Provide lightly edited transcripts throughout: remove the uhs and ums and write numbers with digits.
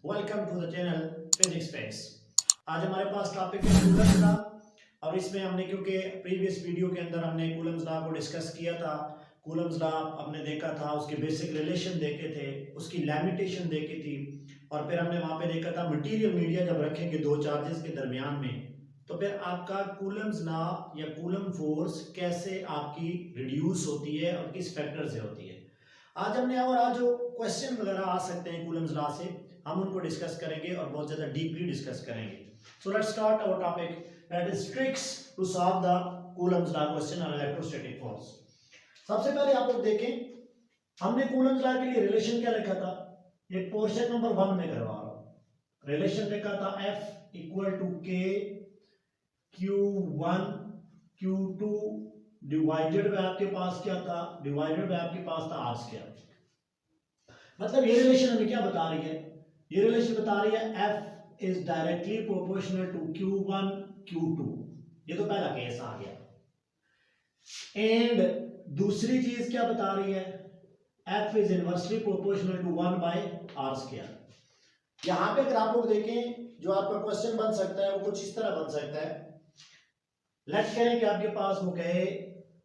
Welcome to the channel physics space. आज हमारे पास टॉपिक है कूलम्स लॉ और इसमें हमने क्योंकि प्रीवियस वीडियो के अंदर हमने कूलम्स लॉ को डिस्कस किया था। कूलम्स लॉ हमने देखा था, उसके बेसिक रिलेशन देखे थे, उसकी लिमिटेशन देखी थी और फिर हमने वहां पे देखा था मटेरियल मीडिया जब रखेंगे दो चार्जेस के दरमियान में तो फिर आपका कूलम्स लॉ या कूलम फोर्स कैसे आपकी रिड्यूस होती है और किस फैक्टर से होती है। आज जो क्वेश्चन वगैरह आ सकते हैं कूलम्स लॉ से हम उनको डिस्कस करेंगे और बहुत ज्यादा डीपली डिस्कस करेंगे। So let's start our topic that is tricks to solve the Coulomb's law question on electrostatic force. सबसे पहले आप लोग देखें, हमने कूलम्स लॉ के लिए रिलेशन क्या लिखा था, एक पोर्शन नंबर 1 में करवा रहा हूं। रिलेशन लिखा था F equal to K Q1 Q2 divided by आपके पास क्या था, डिवाइडेड बाय आपके पास था R स्क्वायर। मतलब ये रिलेशन हमें क्या बता रही है, ये रिलेशन बता रही है F is directly proportional to Q1 Q2। ये तो पहला केस आ गया। एंड दूसरी चीज क्या बता रही है, F is inversely proportional to 1 by R square. यहां पे अगर आप लोग देखें जो आपका क्वेश्चन बन सकता है वो कुछ इस तरह बन सकता है। लेट करें कि आपके पास वो कहे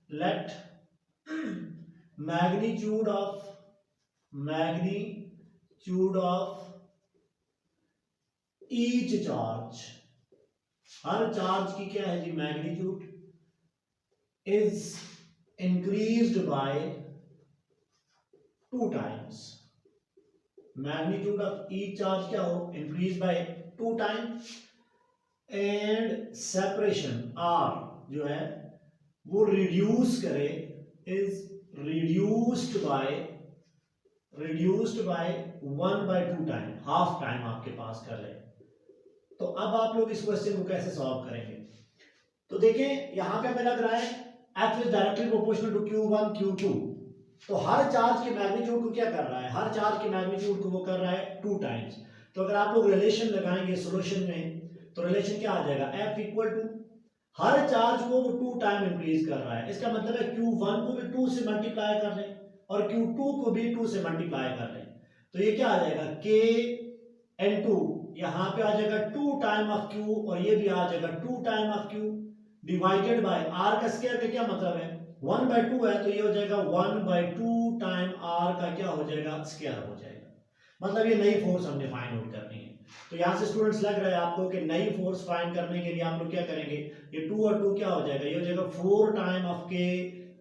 let magnitude of each charge, हर चार्ज की क्या है जी magnitude is increased by 2 times. Magnitude of each charge क्या हो, increase by 2 times and separation R जो है वो रिड्यूस करे is reduced by 1/2 time, half time आपके पास कर ले। तो अब आप लोग इस क्वेश्चन को कैसे सॉल्व करेंगे, तो देखें यहां पे हमें लग रहा है F is directly proportional to Q1 Q2। तो हर चार्ज के मैग्नीट्यूड को क्या कर रहा है, हर चार्ज के मैग्नीट्यूड को वो कर रहा है 2 टाइम्स। तो अगर आप लोग रिलेशन लगाएंगे सॉल्यूशन में तो रिलेशन क्या आ जाएगा, F इक्वल टू हर चार्ज को वो 2 टाइम इंक्रीज कर रहा है। इसका मतलब है Q1 को भी 2 से मल्टीप्लाई कर लें और Q2 को भी 2 से मल्टीप्लाई कर लें। तो ये क्या आ जाएगा K N2, यहां पे आ जाएगा 2 टाइम ऑफ Q और ये भी आ जाएगा 2 time of Q divided by R का स्क्वायर का क्या मतलब है 1/2 है, तो ये हो जाएगा 1/2 टाइम R का क्या हो जाएगा स्क्वायर हो जाएगा। मतलब ये नई फोर्स हमने फाइंड आउट करनी है। तो यहां से स्टूडेंट्स लग रहा है आपको कि नई फोर्स फाइंड करने के लिए आप लोग क्या करेंगे, ये 2 और 2 क्या हो जाएगा, ये हो जाएगा 4 time of K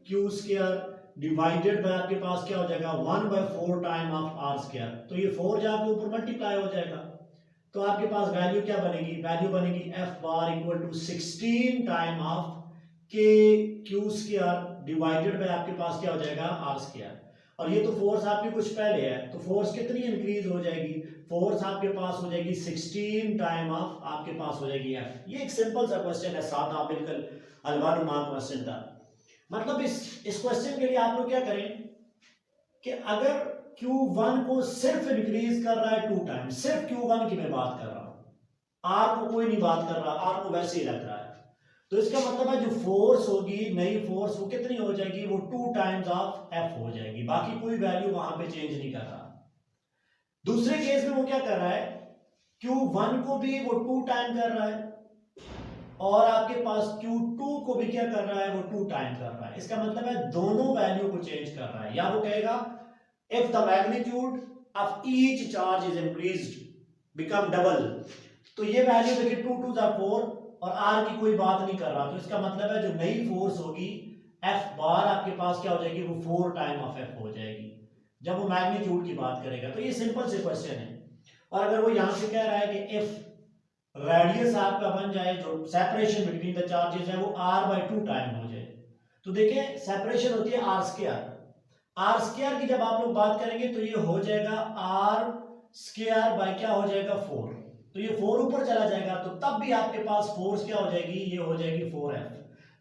Q square divided by आपके पास क्या हो जाएगा 1/4 टाइम ऑफ R स्क्वायर। तो ये 4 जाके ऊपर मल्टीप्लाई हो जाएगा। तो आपके पास वैल्यू क्या बनेगी, वैल्यू बनेगी F bar equal to 16 time of K Q square divided by आपके पास क्या हो जाएगा R स्क्वायर। और ये तो फोर्स आपकी कुछ पहले है, तो फोर्स कितनी इंक्रीज हो जाएगी, फोर्स आपके पास हो जाएगी 16 टाइम ऑफ आपके पास हो जाएगी F। ये एक सिंपल सा क्वेश्चन है, सादा बिल्कुल अलवानुमा क्वेश्चन था। मतलब इस क्वेश्चन के लिए आप लोग क्या करें कि अगर Q1 को सिर्फ इंक्रीज कर रहा है 2 टाइम, सिर्फ Q1 की मैं बात कर रहा हूं, R को कोई नहीं बात कर रहा, R को वैसे ही लग रहा है, तो इसका मतलब है जो फोर्स होगी नई फोर्स वो कितनी हो जाएगी, वो 2 टाइम्स ऑफ F हो जाएगी, बाकी कोई वैल्यू वहां पे चेंज नहीं कर रहा। दूसरे केस में वो क्या कर रहा है, Q1 को भी वो 2 टाइम कर रहा है और आपके पास Q2 को भी क्या कर रहा है, वो 2 टाइम कर रहा है। इसका मतलब है दोनों वैल्यू को चेंज कर रहा है। या वो कहेगा if the magnitude of each charge is increased become double, तो ये वैल्यू देखिए 2 2 जा 4 और R की कोई बात नहीं कर रहा, तो इसका मतलब है जो नई फोर्स होगी F बार आपके पास क्या हो जाएगी, वो 4 टाइम ऑफ F हो जाएगी जब वो मैग्नीट्यूड की बात करेगा। तो ये सिंपल से क्वेश्चन है। और अगर वो यहां से कह रहा है कि इफ रेडियस आपका बन जाए, जो सेपरेशन बिटवीन द चार्जेस है वो R/2 टाइम हो जाए, तो देखिए सेपरेशन होती है R स्क्वायर। R स्क्वायर की जब आप लोग बात करेंगे तो ये हो जाएगा R स्क्वायर बाय क्या हो जाएगा 4, तो ये 4 ऊपर चला जाएगा, तो तब भी आपके पास फोर्स क्या हो जाएगी, ये हो जाएगी 4F।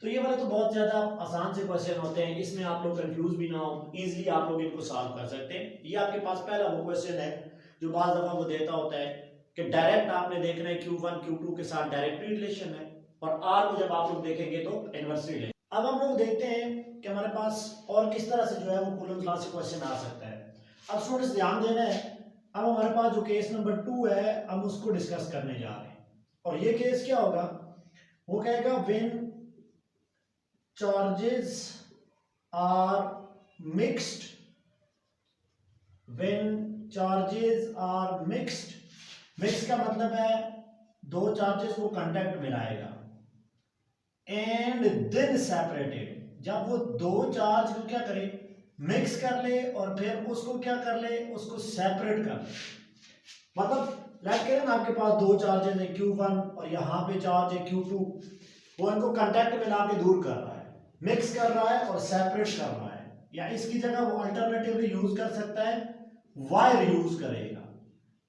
तो ये वाले तो बहुत ज्यादा आसान से क्वेश्चन होते हैं, इसमें आप लोग कंफ्यूज भी ना हो, इजीली आप लोग इनको सॉल्व कर सकते हैं। ये आपके पास पहला वो क्वेश्चन है जो बाज दफा वो देता होता है कि डायरेक्ट आपने देखना है Q1 Q2 के साथ डायरेक्ट रिलेशन है और R को जब आप लोग देखेंगे तो इनवर्स रिलेशन। अब हम लोग देखते हैं कि हमारे पास और किस तरह से जो है वो कूलम्स लॉ से क्वेश्चन आ सकता है। अब स्टूडेंट्स ध्यान देना है, अब हमारे पास जो केस नंबर 2 है हम उसको डिस्कस करने जा रहे हैं। और ये केस क्या होगा, वो कहेगा when charges are mixed, when charges are mixed, mix का मतलब है दो चार्जेस को कांटेक्ट मिलाएगा, एंड देन सेपरेटेड, जब वो दो चार्ज को क्या करे, मिक्स कर ले और फिर उसको क्या कर ले, उसको सेपरेट कर ले। मतलब लेट करें आपके पास दो चार्जेस है Q1 और यहाँ पे चार्ज है Q2, वो इनको कांटेक्ट मिला के दूर कर रहा है, मिक्स कर रहा है और सेपरेट कर रहा है, या इसकी जगह वो अल्टरनेटिवली यूज कर सकता है वायर यूज करेगा।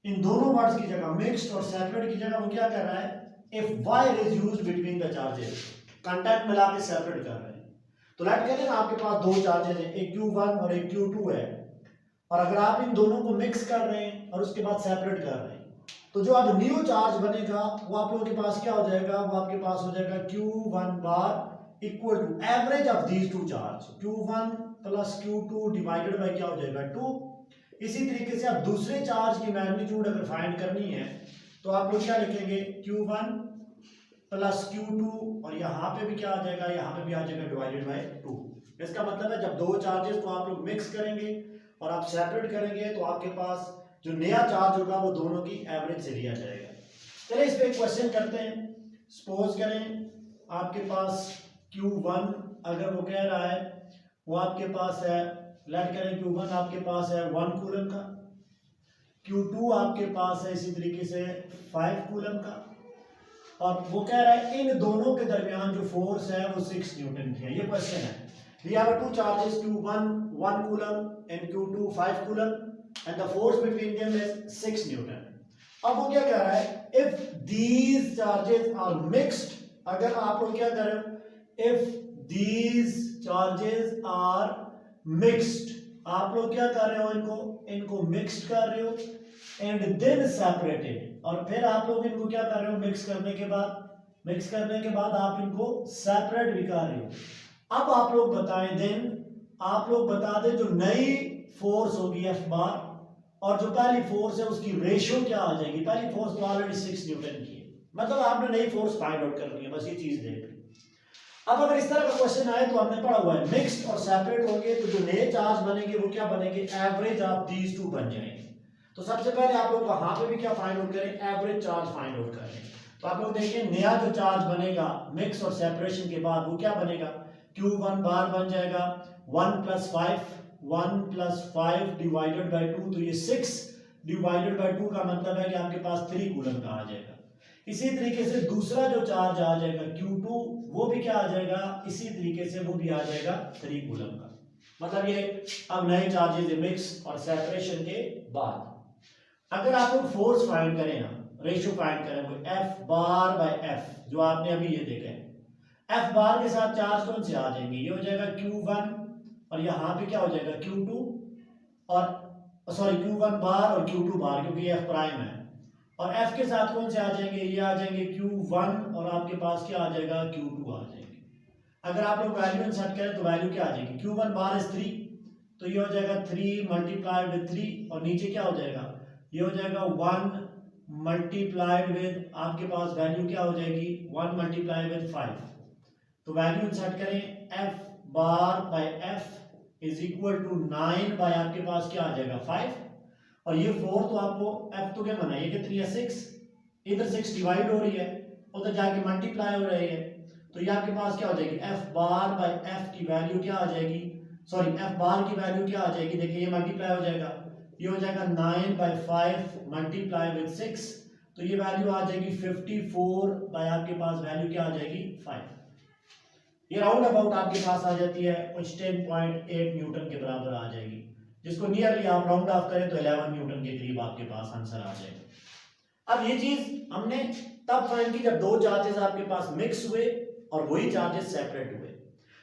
इन दोनों वर्ड्स की जगह मिक्स्ड और सेपरेट की जगह वो क्या कर रहा है, if wire is used between the charges, contact मिला के सेपरेट कर रहे हैं। तो लेट करें आपके पास दो चार्जेस हैं, एक Q1 और एक Q2 है, और अगर आप इन दोनों को मिक्स कर रहे हैं और उसके बाद सेपरेट कर रहे हैं, तो जो अब न्यू चार्ज बनेगा वो आप लोगों के पास क्या हो जाएगा, वो आपके पास हो जाएगा Q1 bar equal to average of these two charge, Q1 plus Q2 divided by क्या हो जाएगा 2। इसी तरीके से आप दूसरे चार्ज की मैग्नीट्यूड अगर फाइंड करनी है तो आप लोग क्या लिखेंगे, Q1 प्लस Q2, और यहाँ पे भी क्या आ जाएगा, यहाँ पे भी आ जाएगा डिवाइडेड बाय 2। इसका मतलब है जब दो चार्जेस को आप लोग मिक्स करेंगे और आप सेपरेट करेंगे तो आपके पास जो नया चार्ज होगा वो दोनों की एवरेज से लिया जाएगा। चलिए इस पे एक क्वेश्चन करते हैं। सपोज करें आपके पास Q1 अगर वो कह रहा है वो आपके पास है, लेट करें Q1 आपके पास है 1 कूलम का, Q2 आपके पास है इसी तरीके से 5 कूलम का, और वो कह रहा है इन दोनों के दरमियान जो फोर्स है वो 6 न्यूटन की है। ये क्वेश्चन है। We have two charges Q1 1 coulomb and Q2 5 coulomb and the force between them is 6 Newton. अब वो क्या कह रहा है, if these charges are mixed, अगर आप लोग क्या कर रहे हो, if these charges are mixed, आप लोग क्या कर रहे हो, इनको मिक्स्ड कर रहे हो, and then separated, और फिर आप लोग इनको क्या कर रहे हो, मिक्स करने के बाद आप इनको सेपरेट भी कर रहे हो। अब आप लोग बताएं, देन आप लोग बता दें जो नई फोर्स होगी F बार और जो पहली फोर्स है उसकी रेशियो क्या आ जाएगी। पहली फोर्स तो ऑलरेडी 6 न्यूटन की है, मतलब आपने नई फोर्स फाइंड आउट करनी है, बस ये चीज देख ली। अब अगर इस तरह का क्वेश्चन आए तो हमने पढ़ा हुआ है मिक्स्ड और सेपरेट होंगे तो जो नए चार्ज बनेंगे वो क्या बनेंगे, एवरेज ऑफ दीज टू बन जाएंगे। तो सबसे पहले आप लोग वहां पे भी क्या फाइंड आउट करें, एवरेज चार्ज फाइंड आउट करें। तो आप लोग देखिए नया जो चार्ज बनेगा मिक्स और सेपरेशन के बाद वो क्या बनेगा, Q1 बार बन जाएगा 1 प्लस 5 डिवाइडेड बाय 2, तो ये 6 डिवाइडेड बाय 2 का मतलब है कि आपके पास 3 कूलम का आ जाएगा। इसी तरीके से दूसरा जो चार्ज आ जाएगा Q2 वो भी क्या आ जाएगा, इसी तरीके से वो भी आ जाएगा 3 कूलम का। मतलब ये अब नए चार्जेस मिक्स और सेपरेशन के बाद अगर आप लोग फोर्स फाइंड करें ना, रेशियो फाइंड करें तो F बार बाय F, जो आपने अभी ये देखा है, F बार के साथ चार्ज कौन से आ जाएंगे, ये हो जाएगा Q1 और यहाँ पे क्या हो जाएगा Q2, और सॉरी Q1 बार और Q2 बार क्योंकि F प्राइम है, और F के साथ कौन से आ जाएंगे, ये आ जाएंगे Q1 और आपके पास क्या आ जाएगा Q2 आ जाएंगे। अगर आप लोग वैल्यू सेट करें तो वैल्यू क्या आ जाएगी, Q1 बार इज 3, तो ये हो जाएगा 3 मल्टीप्लाइड विद 3, और नीचे क्या हो जाएगा, ये हो जाएगा 1 मल्टीप्लाइड विद आपके पास वैल्यू क्या हो जाएगी 1 मल्टीप्लाइड विद 5। तो वैल्यू सेट करें F bar by F is equal to 9 by आपके पास क्या आ जाएगा 5, और ये 4 तो आपको F तो क्या बना है, ये कितनी है 6, इधर 6 डिवाइड हो रही है उधर जाके मल्टीप्लाई हो रही है, तो ये आपके पास क्या हो जाएगी F बार बाय F की वैल्यू क्या आ जाएगी, सॉरी F बार की वैल्यू क्या आ जाएगी, देखिए ये मल्टीप्लाई हो जाएगा, ये हो जाएगा 9 बाय 5 मल्टीप्लाई विद 6, तो ये वैल्यू आ जाएगी 54 बाय आपके पास वैल्यू क्या आ जाएगी 5। ये राउंड अबाउट आपके पास आ जाती है कुछ 10.8 न्यूटन के बराबर आ जाएगी, जिसको नियरली आप राउंड ऑफ करें तो 11 न्यूटन के करीब आपके पास आंसर आ जाएगा। अब ये चीज हमने तब फाइंड की जब दो चार्जेस आपके पास मिक्स हुए और वही चार्जेस सेपरेट हुए।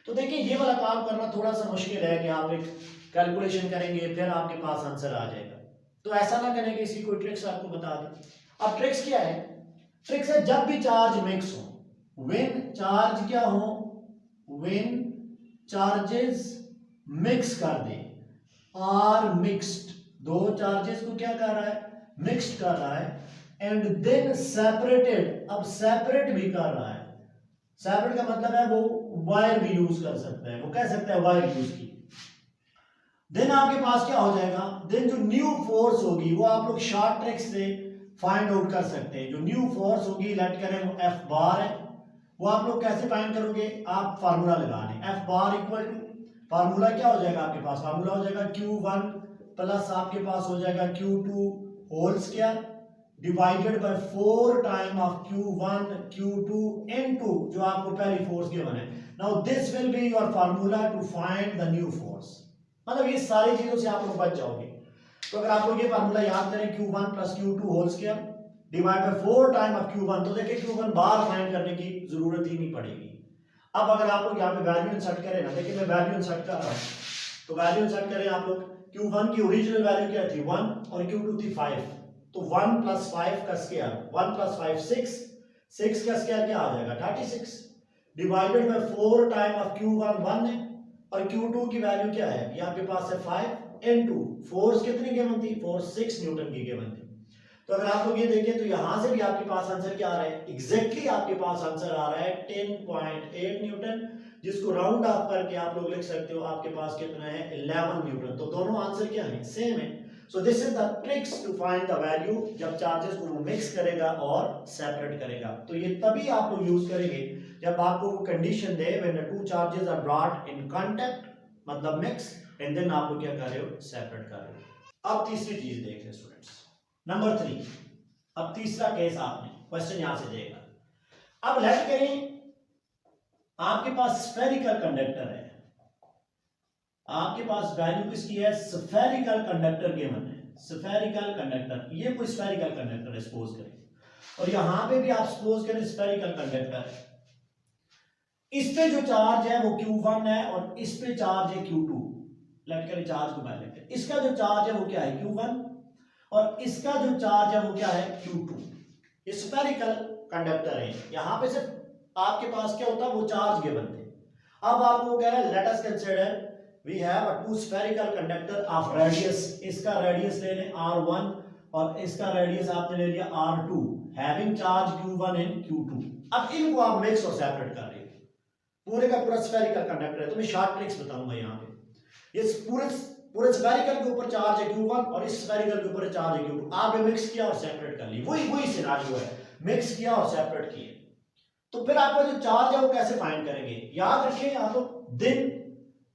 तो देखिए ये वाला काम करना थोड़ा सा मुश्किल है कि आप एक कैलकुलेशन करेंगे फिर आपके पास आंसर आ जाएगा, तो ऐसा ना करेंगे, इसकी कोई ट्रिक्स आपको बता दें। अब ट्रिक्स क्या है, ट्रिक्स है जब भी चार्ज मिक्स हो, व्हेन चार्ज क्या हो, व्हेन चार्जेस मिक्स कर दे, आर मिक्स्ड, दो चार्जेस को क्या कर रहा है, मिक्स्ड कर रहा है, एंड देन सेपरेटेड, अब सेपरेट भी कर रहा है। सेपरेट का मतलब है वो वायर भी यूज कर सकते हैं, वो कह सकते हैं वायर यूज की। देन आपके पास क्या हो जाएगा, देन जो न्यू फोर्स होगी वो आप लोग शॉर्ट ट्रिक से फाइंड आउट कर सकते हैं। जो न्यू फोर्स होगी लेट करें वो एफ बार है, वो आप लोग कैसे फाइंड करोगे, आप फार्मूला लगा लें, F bar equal to formula क्या हो जाएगा आपके पास, फार्मूला हो जाएगा Q1 प्लस आपके पास हो जाएगा Q2 whole square divided by 4 time of Q1 Q2 into जो आपको पहली फोर्स गिवन है। Now this will be your formula to find the new force. मतलब ये सारी चीजों से आप लोग बच जाओगे। तो अगर आप लोग ये फार्मूला याद करें Q1 plus Q2 whole square divide by 4 time of Q1, तो देखिए Q1 बार फाइंड करने की जरूरत ही नहीं पड़ेगी। अब अगर आप लोग यहाँ पे वैल्यू इंसर्ट करें ना, देखिए मैं वैल्यू इंसर्ट कर रहा हूँ, तो वैल्यू इंसर्ट करें आप लोग, Q1 की ओरिजिनल वैल्यू क्या थी 1 और Q2 थी 5, तो 1 प्लस 5 का स्क्वायर 1 प्लस 5 6, 6 का स्क्वायर क्या आ जाएगा 36 divided by 4 time of Q1 1 है और Q2 की वैल्यू क्या है, ये आपके पास है 5 इनटू फोर्स कितनी गिवन थी, फोर्स 6 न्यूटन की गिवन थी। तो अगर आप लोग ये देखें तो यहां से भी आपके पास आंसर क्या आ रहा है, एग्जैक्टली आपके पास आंसर आ रहा है 10.8 न्यूटन, जिसको राउंड ऑफ करके आप लोग लिख सकते हो आपके पास कितना है 11 न्यूटन। तो दोनों आंसर क्या है, सेम है। So this is the tricks to find the value जब चार्जेस को वो मिक्स करेगा और सेपरेट करेगा। तो ये तभी आप लोग यूज करेंगे जब आपको वो कंडीशन दे when the two charges are brought in contact, मतलब मिक्स, एंड देन आप लोग क्या कर रहे हो, सेपरेट कर रहे हो। अब तीसरी चीज देख रहे स्टूडेंट्स, नंबर 3। अब तीसरा केस आपने क्वेश्चन यहां से देगा। अब लेट करें आपके पास स्फेरिकल कंडक्टर है, आपके पास वैल्यू किसकी है, स्फेरिकल कंडक्टर गिवन है, स्फेरिकल कंडक्टर, ये कोई स्फेरिकल कंडक्टर है सपोज करें, और यहां पे भी आप सपोज करें स्फेरिकल कंडक्टर है, इस पे जो चार्ज है वो Q1 है और इस पे चार्ज है Q2। लेट करें चार्ज को बाहर लेते हैं, इसका जो चार्ज है वो क्या है Q1 और इसका जो चार्ज है वो क्या है Q2। ये स्फेरिकल कंडक्टर है, यहां पे सिर्फ आपके पास क्या होता है वो चार्ज गिवन थे। अब आपको कह रहा है let us consider we have a two spherical conductor of radius, इसका रेडियस ले लें R1 और इसका रेडियस आपने ले लिया R2 having charge Q1 and Q2। अब इनको आप मिक्स और सेपरेट कर रहे हो, पूरे का पूरा स्फेरिकल कंडक्टर है। तो मैं शॉर्ट ट्रिक्स बताऊंगा यहाँ पे। ये पूरे स्फेरिकल के ऊपर चार्ज है Q1 और इस स्फेरिकल के ऊपर चार्ज है Q2, आपने मिक्स किया और सेपरेट कर ली, वही सिनेरियो है, मिक्स किया और सेपरेट किए। तो फिर आपका जो चार्ज है वो कैसे फाइंड करेंगे, याद रखिए आप लोग, देन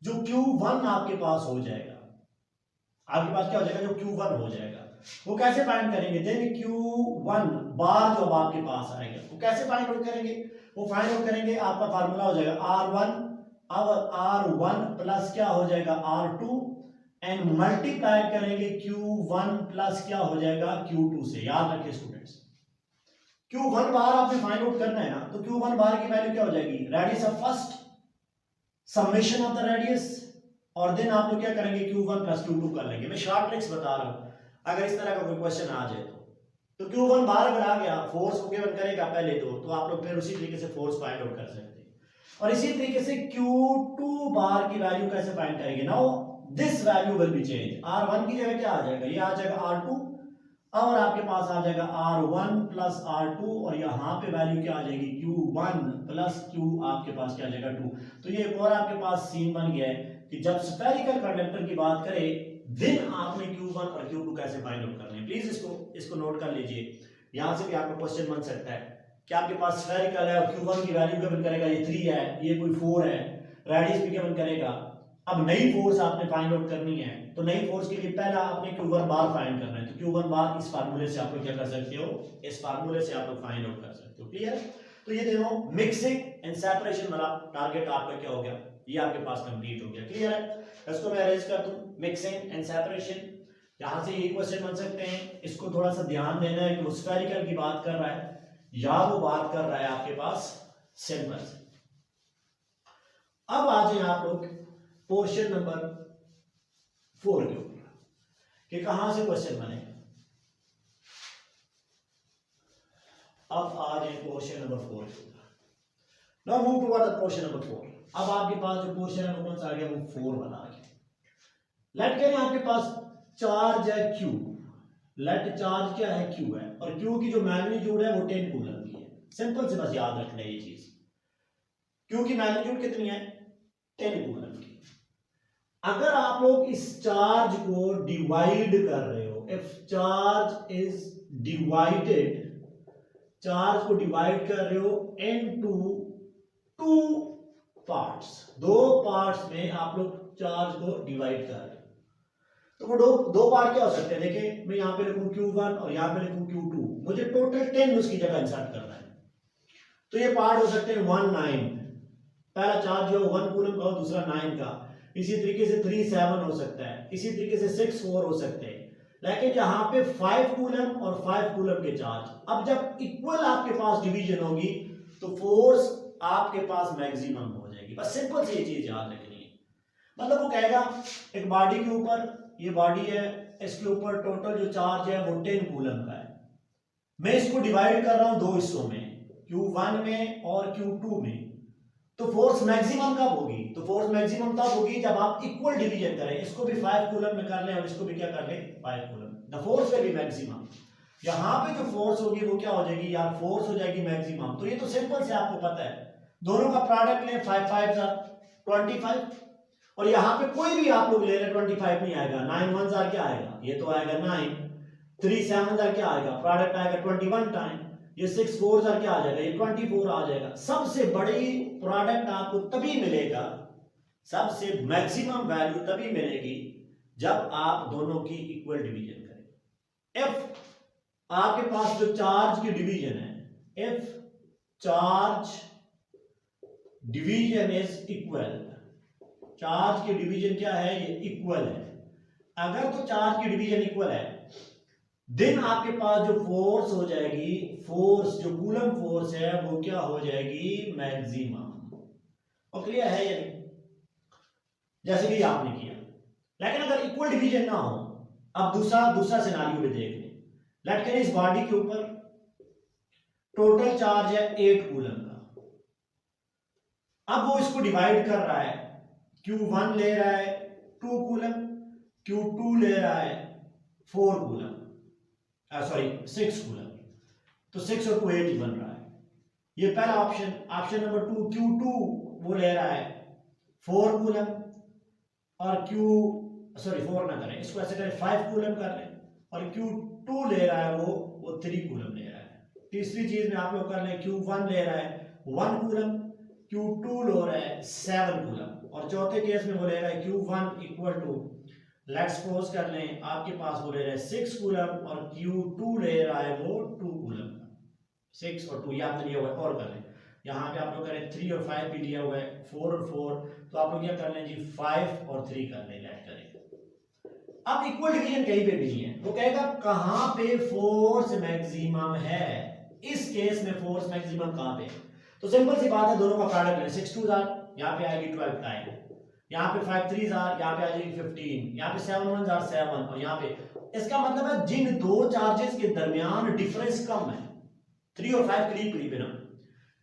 जो Q1 आपके पास हो जाएगा, आपके पास क्या हो जाएगा, जो Q1 हो जाएगा वो कैसे फाइंड करेंगे, देन Q1 बार जो आपके पास आएगा वो कैसे फाइंड आउट करेंगे, वो फाइंड आउट करेंगे, आपका फार्मूला हो जाएगा R1, अब R1 प्लस क्या हो जाएगा R2 एंड मल्टीप्लाई करेंगे Q1 प्लस क्या हो जाएगा Q2 से। याद रखिए स्टूडेंट्स, Q1 बार आपने फाइंड आउट करना है ना, तो Q1 बार की वैल्यू क्या हो जाएगी, radius of first summation of the radius, और देन आप लोग क्या करेंगे Q1 प्लस Q2 कर लेंगे। मैं शॉर्ट ट्रिक्स बता रहा हूं, अगर इस तरह का कोई क्वेश्चन आ जाए तो Q1 बार अगर आ गया, फोर्स को गिवन करेगा पहले तो आप लोग फिर उसी तरीके से फोर्स फाइंड आउट कर सकते हैं। और इसी तरीके से Q2 बार की वैल्यू कैसे फाइंड करेंगे, now this value will be change, R1 की जगह क्या आ जाएगा, ये आ जाएगा R2 और आपके पास आ जाएगा R1 प्लस R2 और यहाँ पे वैल्यू क्या आ जाएगी Q1 प्लस Q आपके पास क्या आ जाएगा 2। तो ये एक और आपके पास सीन बन गया है कि जब स्फेरिकल कंडक्टर की बात करें देन आपने Q1 और Q2 कैसे फाइंड आउट करने हैं। प्लीज इसको नोट कर लीजिए, यहां से भी आपका क्वेश्चन बन सकता है कि आपके पास स्फेरिकल है और Q1 की वैल्यू गिवन करेगा, ये 3 है, ये कोई 4 है, रेडियस भी गिवन करेगा। अब नई फोर्स आपने फाइंड आउट करनी है, तो नई फोर्स के लिए पहला आपने Q1 बार फाइंड करना है, तो Q1 बार इस फार्मूले से आप लोग क्या कर सकते हो, इस फार्मूले से आप लोग फाइंड आउट कर सकते हो। क्लियर? तो ये देखो मिक्सिंग एंड सेपरेशन वाला टारगेट आपका क्या हो गया, ये आपके पास कंप्लीट हो गया। क्लियर है? इसको मैं अरेंज कर दूं, मिक्सिंग एंड सेपरेशन, यहां से ये क्वेश्चन बन सकते हैं। इसको थोड़ा सा ध्यान देना है कि वो स्फेरिकल की बात कर रहा है या वो बात कर रहा है आपके पास सिंपल से। अब आ जाए आप लोग पोर्शन नंबर 4 के ऊपर कि कहां से क्वेश्चन बनेगा। अब आ जाए पोर्शन नंबर 4 के ऊपर। Now move toward the portion number 4। अब आपके पास जो पोर्शन है वो कौन सा आ गया, वो 4 वाला आ गया। लेट करें आपके पास चार्ज है Q, लेट चार्ज क्या है Q है, और Q की जो मैग्नीट्यूड है वो 10 कूलम की है। सिंपल से बस याद रखना है ये चीज, Q की मैग्नीट्यूड कितनी है 10 कूलम की। अगर आप लोग इस चार्ज को डिवाइड कर रहे हो, if charge is divided, charge को डिवाइड कर रहे हो इनटू टू पार्ट्स, दो पार्ट्स में आप लोग चार्ज को डिवाइड कर रहे हो, तो वो दो पार्ट क्या हो सकते हैं, देखिए मैं यहां पे लिखूं Q1 और यहां पे लिखूं Q2, मुझे टोटल 10 उसकी जगह इंसर्ट करना है। तो ये पार्ट हो सकते हैं 1 9, पहला चार्ज जो 1 कूलम का हो, दूसरा 9 का, इसी तरीके से 3 7 हो सकता है, इसी तरीके से 6 4 हो सकते हैं। लेकिन यहाँ पे 5 कूलम और 5 कूलम के चार्ज, अब जब इक्वल आपके पास डिवीजन होगी तो फोर्स आपके पास मैक्सिमम हो जाएगी। बस सिंपल सी ये चीज याद रखनी है। मतलब वो कहेगा एक बॉडी के ऊपर, ये बॉडी है, इसके ऊपर टोटल जो चार्ज है वो 10 कूलम का है, मैं इसको डिवाइड कर रहा हूं दो हिस्सों में, Q1 में और Q2 में, तो फोर्स मैक्सिमम कब होगी, तो फोर्स मैक्सिमम तब होगी जब आप इक्वल डिवीजन करें, इसको भी 5 कूलम में कर लें और इसको भी क्या कर लें 5 coulomb, the force will be maximum. यहां पे जो फोर्स होगी वो क्या हो जाएगी यार, फोर्स हो जाएगी मैक्सिमम। तो ये तो सिंपल से आपको पता है, दोनों का प्रोडक्ट लें, 5 5 25, और यहां पे कोई भी आप लोग ले लें 25 नहीं आएगा, 9 1 क्या आएगा, ये तो आएगा 9, 3 7 क्या आएगा, प्रोडक्ट आएगा 21 टाइम, ये 6 4 क्या आ जाएगा, ये 24 आ जाएगा। सबसे बड़ी प्रोडक्ट आपको तभी मिलेगा, सबसे मैक्सिमम वैल्यू तभी मिलेगी जब आप दोनों की इक्वल डिवीजन करें। इफ आपके पास जो चार्ज की डिवीजन है, if charge division is equal, charge की डिवीजन क्या है, ये इक्वल है। अगर तो चार्ज की डिवीजन इक्वल है, देन आपके पास जो फोर्स हो जाएगी, फोर्स जो कूलम फोर्स है वो क्या हो जाएगी मैक्सिमम। और क्लियर है या नहीं, जैसे कि आपने किया। लेकिन अगर इक्वल डिवीजन ना हो, अब दूसरा सिनारियो भी देख लें। लेट करें इस बॉडी के ऊपर टोटल चार्ज है 8 कूलम का, अब वो इसको डिवाइड कर रहा है, Q1 ले रहा है 2 कूलम, Q2 ले रहा है 4 कूलम, सॉरी 6 कूलम, तो 6 और 2 8 ही बन रहा है। ये पहला ऑप्शन। ऑप्शन नंबर 2, Q2 वो ले रहा है 4 कूलम और सॉरी 4 ना करें, इसको ऐसे करें 5 कूलम कर लें, और Q2 ले रहा है वो 3 कूलम ले रहा है। तीसरी चीज में आप लोग कर लें, Q1 ले रहा है 1 कूलम, Q2 ले रहा है 7 कूलम, और चौथे केस में वो ले रहा है Q1 equal to, let's suppose कर लें आपके पास वो ले रहा है 6 कूलम और Q2 ले रहा है वो 2 कूलम का। 6 और 2 ये आपने लिया हुआ है, और कर लें, यहाँ पे आप लोग करें 3 और 5 भी लिया हुआ है, 4 और 4, तो आप लोग क्या कर लें जी 5 और 3 कर लें, लेट करें। अब इक्वल डिवीजन कहीं पे भी नहीं है, वो कहेगा कहां पे फोर्स मैक्सिमम है, इस केस में फोर्स मैक्सिमम कहां पे, तो सिंपल सी बात है, दोनों का प्रोडक्ट लें, 6 2 यहाँ पे आएगी 12 टाइम, यहाँ पे 5 3 यहाँ पे आ जाएगी 15, यहाँ पे 7 1 7, और यहाँ पे, इसका मतलब है जिन दो चार्जेस के दरमियान डिफरेंस कम है, 3 और 5 करीब है ना,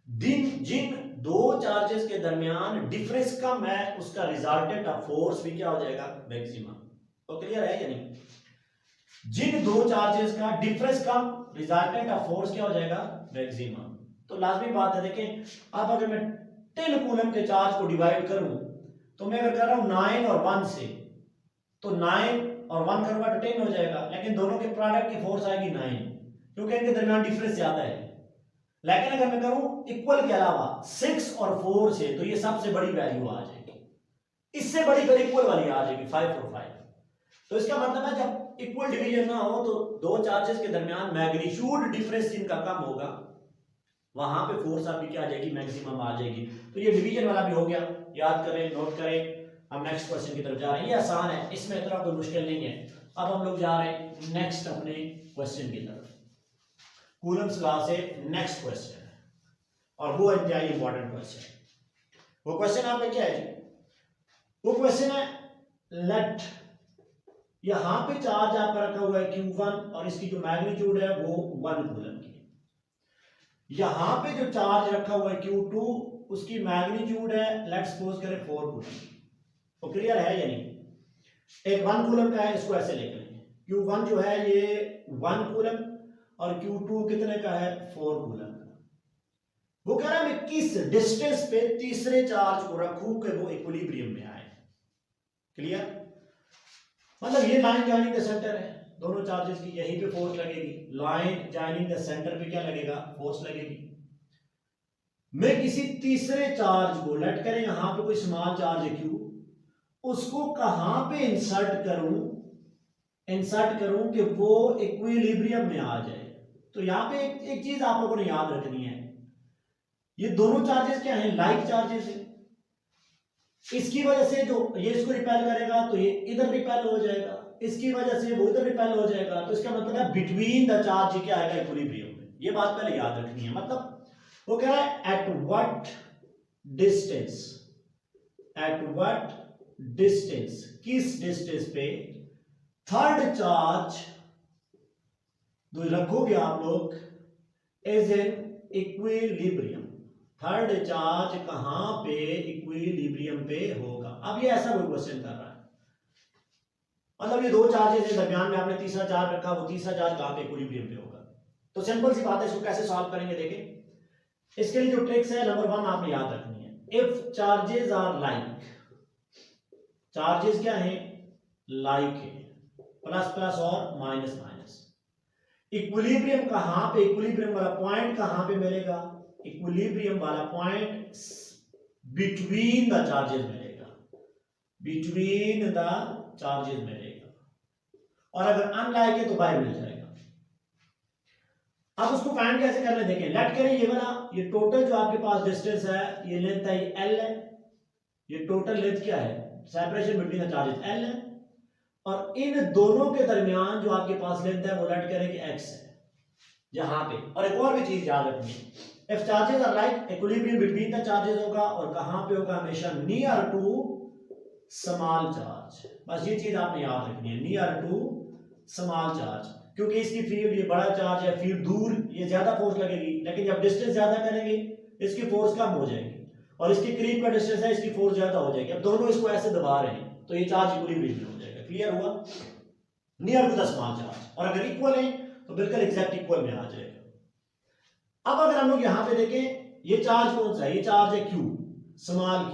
जिन दो चार्जेस के दरमियान डिफरेंस कम है, उसका रिजल्टेंट ऑफ फोर्स भी क्या हो जाएगा मैक्सिमम। तो क्लियर है या नहीं, जिन दो चार्जेस का difference come, resultant of force क्या हो जाएगा मैक्सिमम। तो लाजमी बात है, देखें अब अगर मैं 10 कूलम के चार्ज को डिवाइड करूं, तो मैं अगर कर रहा हूं 9 और 1 से, तो 9 और 1 करूंगा तो 10 हो जाएगा, लेकिन दोनों के प्रोडक्ट की फोर्स आएगी 9, क्योंकि इनके दरमियान डिफरेंस ज्यादा है। लेकिन अगर मैं करूं इक्वल के अलावा 6 और 4 से, तो ये सबसे बड़ी वैल्यू आ जाएगी, इससे बड़ी फिर इक्वल वाली आ जाएगी 5 और 5। तो इसका मतलब है जब इक्वल डिवीजन ना हो, तो दो चार्जेस के दरमियान मैग्नीट्यूड डिफरेंस जिनका कम होगा, वहां पे फोर्स आपकी क्या आ जाएगी मैक्सिमम आ जाएगी। तो ये डिवीजन वाला भी हो गया, याद करें, नोट करें। हम नेक्स्ट क्वेश्चन की तरफ जा रहे हैं, ये आसान है, इसमें इतना कोई मुश्किल नहीं है। अब हम लोग जा रहे हैं नेक्स्ट अपने क्वेश्चन की तरफ, कूलम्स लॉ से नेक्स्ट क्वेश्चन है, और वो इंतहाई इंपॉर्टेंट क्वेश्चन है। वो क्वेश्चन आपका क्या है, वो क्वेश्चन है, लेट, यहां पे चार्ज आपका रखा हुआ है Q1 और इसकी जो मैग्नीट्यूड है वो 1 कूलम की, यहां पे जो चार्ज रखा हुआ है Q2 उसकी मैग्नीट्यूड है लेट्स सपोज करें 4 कूलम। तो क्लियर है या नहीं, एक 1 कूलम का है, इसको ऐसे लिख लें, Q1 जो है ये 1 कूलम और Q2 कितने का है 4 कूलम का। वो कह रहा है मैं किस डिस्टेंस पे तीसरे चार्ज को रखूं कि वो इक्विलिब्रियम में आए। क्लियर? मतलब ये लाइन जॉइनिंग द सेंटर है दोनों चार्जेस की, यहीं पे फोर्स लगेगी। लाइन जॉइनिंग द सेंटर पे क्या लगेगा फोर्स लगेगी। मैं किसी तीसरे चार्ज को, लेट करें यहां पे कोई स्मॉल चार्ज है Q, उसको कहां पे इंसर्ट करूं कि वो इक्विलिब्रियम में आ जाए। तो यहां पे एक चीज आप लोगों ने याद रखनी है, ये दोनों चार्जेस क्या हैं लाइक चार्जेस है। इसकी वजह से जो ये इसको रिपेल करेगा तो ये इधर रिपेल हो जाएगा, इसकी वजह से वो इधर रिपेल हो जाएगा। तो इसका मतलब है बिटवीन द चार्ज क्या आएगा इक्विलिब्रियम में। ये बात पहले याद रखनी है। मतलब वो कह रहा है एट व्हाट डिस्टेंस, किस डिस्टेंस पे थर्ड चार्ज जो रखोगे आप लोग as an equilibrium. Third charge कहां पे इक्विलिब्रियम पे होगा। अब ये ऐसा कोई क्वेश्चन कर रहा है, मतलब ये दो चार्जेस के दरमियान में आपने तीसरा चार्ज रखा, वो तीसरा चार्ज कहां पे इक्विलिब्रियम पे होगा। तो सिंपल सी बात है, इसको कैसे सॉल्व करेंगे देखें। इसके लिए जो ट्रिक्स है नंबर 1 आपने याद रखनी है। If charges are like, charges क्या है लाइक है, प्लस प्लस और माइनस माइनस। इक्विलिब्रियम कहां पे, इक्विलिब्रियम वाला पॉइंट कहां पे मिलेगा, इक्विलिब्रियम वाला पॉइंट बिटवीन द चार्जेस मिलेगा, बिटवीन द चार्जेस मिलेगा। और अगर अनलाइक है तो बाहर मिल जाएगा। अब उसको फाइंड कैसे करना है देखें। लेट करें ये वाला, ये टोटल जो आपके पास डिस्टेंस है, ये लेंथ है L है, ये टोटल लेंथ क्या है, separation between the charges L है। और इन दोनों के दरमियान जो आपके पास लेंथ है वो लेट करें कि x है यहां पे। और एक और भी चीज याद रखनी है, if charges are like equilibrium between the charges होगा, और कहां पे होगा हमेशा नियर टू स्मॉल चार्ज। बस ये चीज आपने याद रखनी है, नियर टू स्मॉल चार्ज। क्योंकि इसकी फील्ड, ये बड़ा चार्ज है, फील्ड दूर, ये ज्यादा फोर्स लगेगी, लेकिन जब डिस्टेंस ज्यादा करेंगे इसकी फोर्स कम हो जाएगी, और इसके करीब का डिस्टेंस है इसकी फोर्स ज्यादा हो जाएगी। अब दोनों इसको ऐसे दबा रहे हैं तो ये चार्ज इक्विलिब्रियम में हो जाएगा। क्लियर हुआ, near to the small charge. और अगर इक्वल है तो बिल्कुल एग्जैक्ट इक्वल में आ जाएगा। अब अगर हम लोग यहां पे देखें, ये चार्ज कौन सा है, ये चार्ज है Q, स्मॉल Q।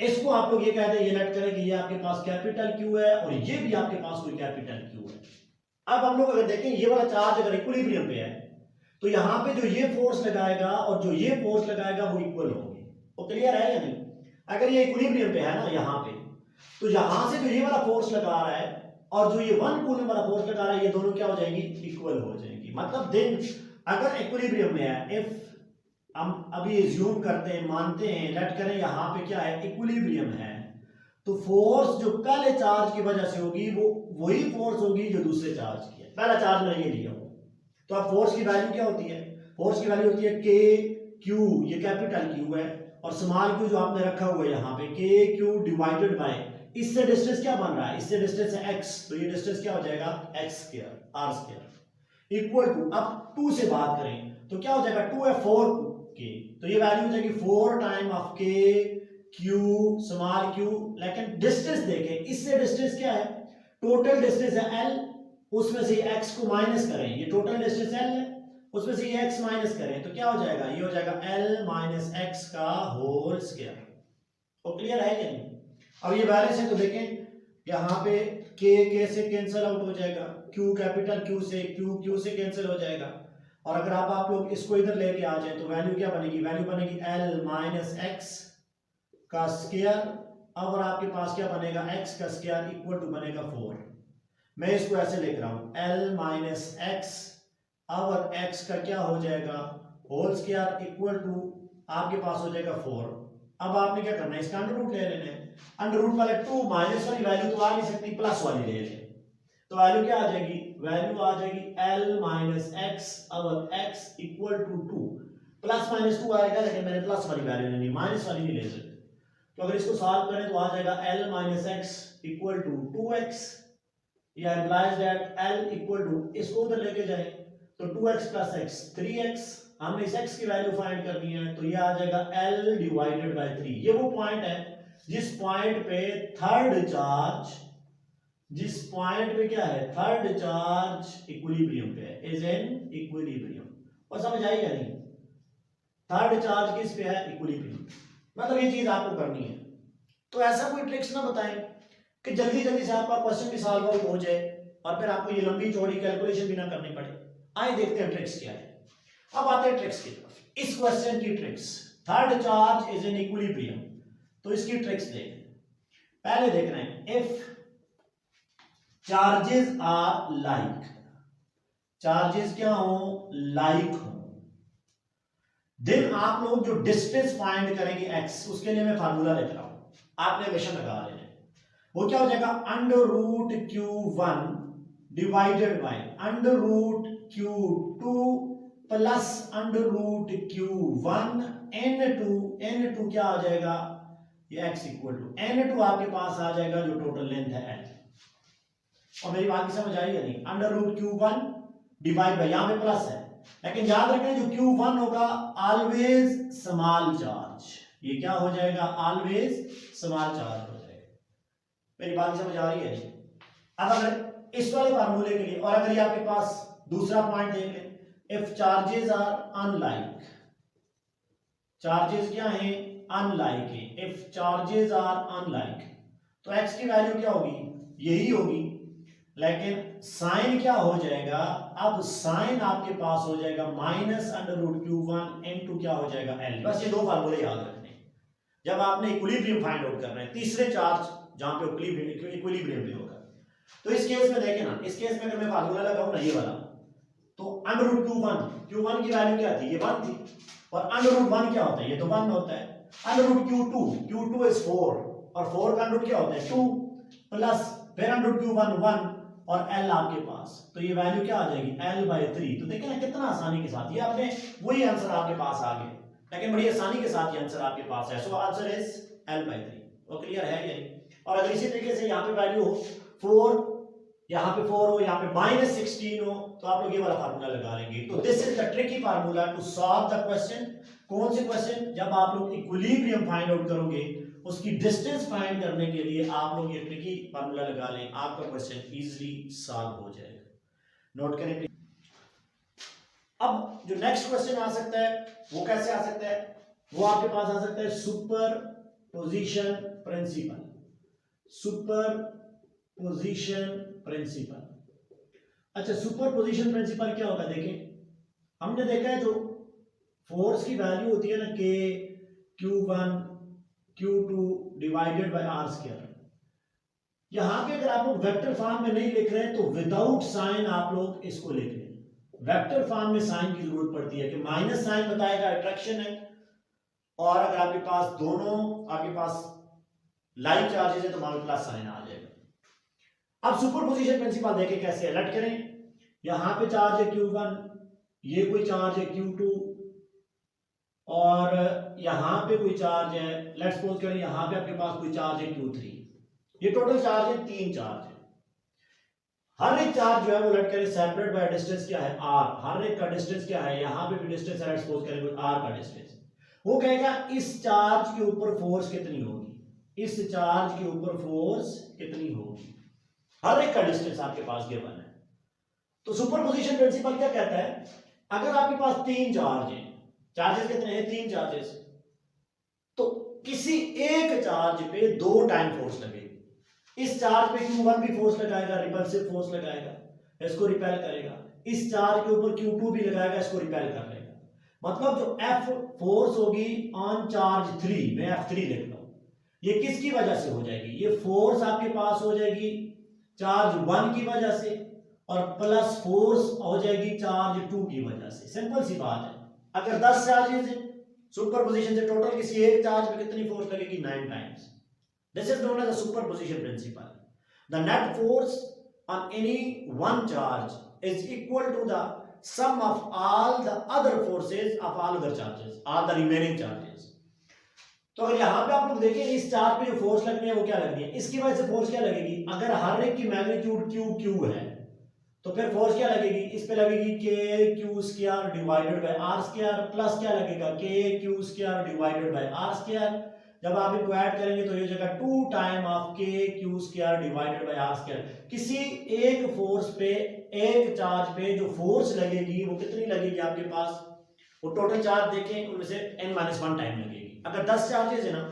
इसको आप लोग ये कहते हैं, ये लेट करें कि ये आपके पास कैपिटल Q है और ये भी आपके पास कोई कैपिटल Q है। अब हम लोग अगर देखें ये वाला चार्ज अगर इक्विलिब्रियम पे है तो यहां पे जो ये फोर्स लगाएगा और जो ये फोर्स लगाएगा वो इक्वल होंगे। तो क्लियर है या नहीं। अगर ये इक्विलिब्रियम पे है ना यहां पे, तो यहां से जो ये वाला फोर्स लगा रहा है और जो ये 1 कूलम वाला फोर्स लगा रहा है, ये दोनों क्या हो जाएंगी इक्वल हो जाएंगी। मतलब देन अगर इक्विलिब्रियम में है, इफ हम अभी एज्यूम करते हैं, मानते हैं, लेट करें यहां पे क्या है इक्विलिब्रियम है, तो फोर्स जो पहले चार्ज की वजह से होगी वो वही फोर्स होगी जो दूसरे चार्ज की है। पहला चार्ज मैंने ये लिया हो, तो अब फोर्स की वैल्यू क्या होती है, फोर्स की वैल्यू होती है के क्यू, ये कैपिटल क्यू है, और स्मॉल क्यू जो आपने रखा हुआ है यहाँ पे के क्यू डिवाइडेड बाय, इससे डिस्टेंस क्या बन रहा है, इससे डिस्टेंस है x, तो ये डिस्टेंस क्या हो जाएगा x square r square equal to, अब 2 से बात करें तो क्या हो जाएगा 2 है 4 के, तो ये वैल्यू हो जाएगी 4 time of K Q small Q. लेकिन डिस्टेंस देखें, इससे डिस्टेंस क्या है, टोटल डिस्टेंस है l, उसमें से x को माइनस करें, ये टोटल डिस्टेंस l है, उसमें से ये x माइनस करें तो क्या हो जाएगा, ये हो जाएगा l माइनस x का होल स्क्वायर। तो क्लियर है कि नहीं। अब ये बैलेंस है तो देखें यहाँ पे k से कैंसिल आउट हो जाएगा, q कैपिटल Q से q से कैंसिल हो जाएगा, और अगर आप लोग इसको इधर लेके आ जाए तो वैल्यू क्या बनेगी, वैल्यू बनेगी l माइनस एक्स का स्क्वायर। अब और आपके पास क्या बनेगा, x का स्क्वायर इक्वल टू बनेगा 4। मैं इसको ऐसे लिख रहा हूं l माइनस एक्स, अब और x का क्या हो जाएगा होल स्क्वायर इक्वल टू आपके पास हो जाएगा 4। अब आपने क्या करना है, इसका अंडर रूट ले लेना है। अंडर रूट वाले 2 माइनस वाली वैल्यू तो आ नहीं सकती, प्लस वाली ले लें, तो वैल्यू क्या आ जाएगी, वैल्यू आ जाएगी l माइनस एक्स और x equal to 2, plus minus 2 आएगा, लेकिन मैंने प्लस वाली वैल्यू लेनी, माइनस वाली नहीं ले सकते। तो अगर इसको सॉल्व करें तो आ जाएगा l minus x equal to 2x, या implies that l equal to, इसको उधर लेके जाएं तो 2x प्लस x 3x, हमने इस x की वैल्यू फाइंड करनी है, तो ये आ जाएगा l डिवाइडेड बाय 3। ये वो पॉइंट है जिस पॉइंट पे थर्ड चार्ज जिस पॉइंट पे क्या है, थर्ड चार्ज इक्विलिब्रियम पे है, इज इन इक्विलिब्रियम। और समझ आई या नहीं? थर्ड चार्ज किस पे है, इक्विलिब्रियम। मतलब ये चीज आपको करनी है। तो ऐसा कोई ट्रिक्स ना बताएं कि जल्दी जल्दी से आपका क्वेश्चन भी सॉल्व आउट हो जाए और फिर आपको ये लंबी चौड़ी कैलकुलेशन भी ना करनी पड़े। आइए देखते हैं ट्रिक्स क्या है। अब आते हैं ट्रिक्स की तरफ। इस क्वेश्चन की tricks, third charge is in equilibrium, तो इसकी ट्रिक्स देखें। पहले देखना है, if charges are like, charges क्या हो, लाइक हो, देन आप लोग जो डिस्टेंस फाइंड करेंगे x, उसके लिए मैं फार्मूला लेकर आऊं, आपने हमेशा लगा लेना है। वो क्या हो जाएगा, under root q1 divided by under root q2 plus under root q1 n2 क्या आ जाएगा, ये x इक्वल टू n2 आपके पास आ जाएगा जो टोटल लेंथ है l। और मेरी बात की समझ आई या नहीं? Under root q1 divide by, यहां पे प्लस है लेकिन याद रखें जो q1 होगा ऑलवेज स्मॉल चार्ज, ये क्या हो जाएगा, ऑलवेज स्मॉल चार्ज हो जाएगा। मेरी बात समझ आ रही है? अब अगर इस वाले फार्मूले के लिए, और अगर ये आपके पास दूसरा पॉइंट देख लें, if charges are unlike, charges क्या है, अनलाइक है, इफ चार्जेस आर अनलाइक, तो x की वैल्यू क्या होगी, यही होगी, लेकिन साइन क्या हो जाएगा, अब साइन आपके पास हो जाएगा minus under root q1 n2 क्या हो जाएगा l। बस ये दो फार्मूले याद रखने जब आपने इक्विलिब्रियम फाइंड आउट करना है, तीसरे चार्ज जहां पे इक्विलिब्रियम पे होगा। तो इस केस में देखें ना, इस केस में अगर मैं फार्मूला लगाऊं ना ये वाला, तो अंडर रूट q1 की वैल्यू क्या थी, ये 1 थी, और अंडर रूट 1 क्या होता है, ये तो 1 होता है। अंडर रूट q2 इज 4, और 4 का अंडर रूट क्या होता है, 2, प्लस फिर अंडर रूट q1 1 और l आपके पास, तो ये वैल्यू क्या आ जाएगी, l/3। तो देखिए ना कितना आसानी के साथ ये आपने वही आंसर आपके पास आ गया, लेकिन बड़ी आसानी के साथ ये आंसर आपके पास है। So answer is l/3। वो क्लियर है ये? और अगर इसी तरीके से यहाँ पे वैल्यू हो 4, यहाँ पे 4 हो, यहाँ पे -16 हो, तो आप लोग ये वाला फार्मूला लगा लेंगे। तो this is the tricky formula to solve the question. कौन से क्वेश्चन? जब आप लोग इक्विलिब्रियम फाइंड आउट करोगे, उसकी डिस्टेंस फाइंड करने के लिए आप लोग ये ट्रिकी फार्मूला लगा लें, आपका क्वेश्चन इजीली सॉल्व हो जाएगा। नोट करें। अब जो नेक्स्ट क्वेश्चन आ सकता है वो कैसे आ सकता है, वो आपके पास आ सकता है superposition principle. Superposition principle. अच्छा, सुपर पोजीशन प्रिंसिपल क्या होगा, देखें हमने देखा है जो फोर्स की वैल्यू होती है ना, k q1 q2 divided bye r square, यहां पे अगर आप लोग वेक्टर फॉर्म में नहीं लिख रहे हैं तो विदाउट साइन आप लोग इसको लिख लें। वेक्टर फॉर्म में साइन की जरूरत पड़ती है कि माइनस साइन बताएगा अट्रैक्शन है, और अगर आपके पास दोनों आपके पास लाइक चार्जेस है तो मान लो प्लस साइन आ जाएगा। अब सुपरपोजिशन प्रिंसिपल देखें कैसे अलर्ट करें। यहां पे चार्ज है q1, ये कोई चार्ज है q2, और यहां पे कोई चार्ज है, लेट्स सपोज करें यहां पे आपके पास कोई चार्ज है q3। ये टोटल चार्ज है 3 चार्ज है। हर एक चार्ज जो है वो अलर्ट करें सेपरेट बाय डिस्टेंस क्या है r, हर एक का डिस्टेंस क्या है, यहां पे भी डिस्टेंस है, लेट्स सपोज करें r का डिस्टेंस। वो कहेगा इस चार्ज के ऊपर फोर्स कितनी होगी, इस चार्ज के ऊपर फोर्स कितनी होगी, हर एक का डिस्टेंस आपके पास गिवन है। तो सुपरपोजिशन प्रिंसिपल क्या कहता है, अगर आपके पास 3 चार्ज हैं, चार्जेस कितने हैं, 3 चार्जेस, तो किसी एक चार्ज पे 2 टाइम फोर्स लगेगी। इस चार्ज पे q1 भी फोर्स लगाएगा, रिपल्सिव फोर्स लगाएगा, इसको रिपेल करेगा, इस चार्ज के ऊपर q2 भी लगाएगा, इसको रिपेल कर लेगा। मतलब जो F फोर्स होगी ऑन चार्ज 3, मैं F3 लिख रहा हूं, ये किसकी वजह से हो जाएगी, ये फोर्स आपके पास हो जाएगी चार्ज 1 की वजह से, और प्लस फोर्स हो जाएगी चार्ज 2 की वजह से। सिंपल सी बात है। अगर 10 चार्जेस हैं सुपरपोजिशन से, टोटल किसी एक चार्ज पे कितनी फोर्स लगेगी, 9 times. This is known as the superposition principle. The net force on any one charge is equal to the sum of all the other forces of all other charges, all the remaining charges. तो अगर यहां पे आप लोग देखें इस charge पे जो फोर्स लगनी है वो क्या लगनी है, इसकी वजह से फोर्स क्या लगेगी, अगर हर एक की मैग्नीट्यूड q है तो फिर फोर्स क्या लगेगी, इस पे लगेगी k q square divided bye r square, plus क्या लगेगा k q square divided bye r square, जब आप इनको ऐड करेंगे तो ये हो जाएगा 2 time of K Q square divided by R square. किसी एक फोर्स पे, एक चार्ज पे जो फोर्स लगेगी वो कितनी लगेगी आपके पास, वो टोटल चार्ज देखें उनमें से n-1 टाइम लगेगी। अगर 10 चार्जेस है ना